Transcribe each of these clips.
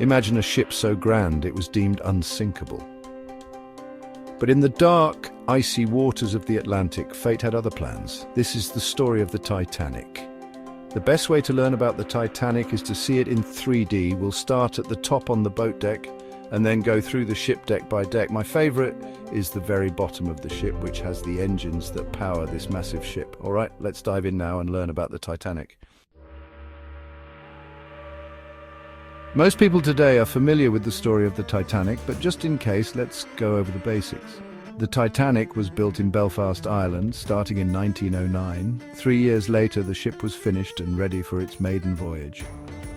Imagine a ship so grand it was deemed unsinkable. But in the dark, icy waters of the Atlantic, fate had other plans. This is the story of the Titanic. The best way to learn about the Titanic is to see it in 3D. We'll start at the top on the boat deck and then go through the ship deck by deck. My favorite is the very bottom of the ship, which has the engines that power this massive ship. All right, let's dive in now and learn about the Titanic. Most people today are familiar with the story of the Titanic, but just in case, let's go over the basics. The Titanic was built in Belfast, Ireland, starting in 1909. 3 years later, the ship was finished and ready for its maiden voyage,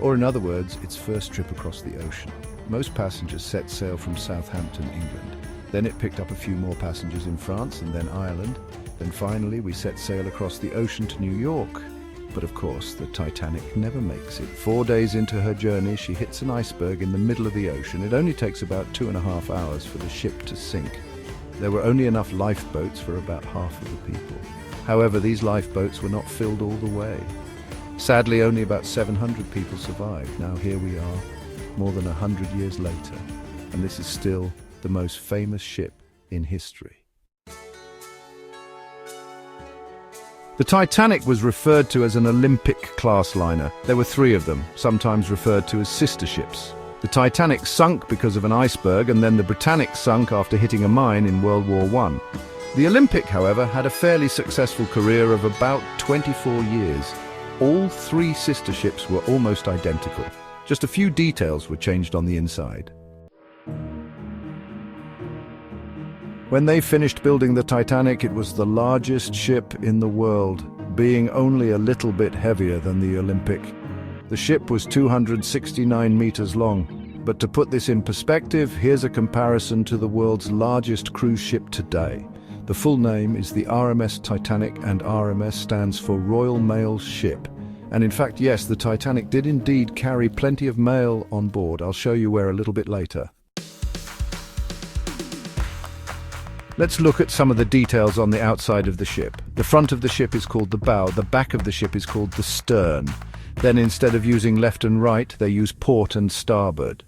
or in other words, its first trip across the ocean. Most passengers set sail from Southampton, England. Then it picked up a few more passengers in France and then Ireland. Then finally, we set sail across the ocean to New York. But of course, the Titanic never makes it. 4 days into her journey, she hits an iceberg in the middle of the ocean. It only takes about 2.5 hours for the ship to sink. There were only enough lifeboats for about half of the people. However, these lifeboats were not filled all the way. Sadly, only about 700 people survived. Now here we are, more than 100 years later, and this is still the most famous ship in history. The Titanic was referred to as an Olympic-class liner. There were 3 of them, sometimes referred to as sister ships. The Titanic sunk because of an iceberg, and then the Britannic sunk after hitting a mine in World War I. The Olympic, however, had a fairly successful career of about 24 years. All 3 sister ships were almost identical. Just a few details were changed on the inside. When they finished building the Titanic, it was the largest ship in the world, being only a little bit heavier than the Olympic. The ship was 269 meters long, but to put this in perspective, here's a comparison to the world's largest cruise ship today. The full name is the RMS Titanic, and RMS stands for Royal Mail Ship. And in fact, yes, the Titanic did indeed carry plenty of mail on board. I'll show you where a little bit later. Let's look at some of the details on the outside of the ship. The front of the ship is called the bow, the back of the ship is called the stern. Then instead of using left and right, they use port and starboard.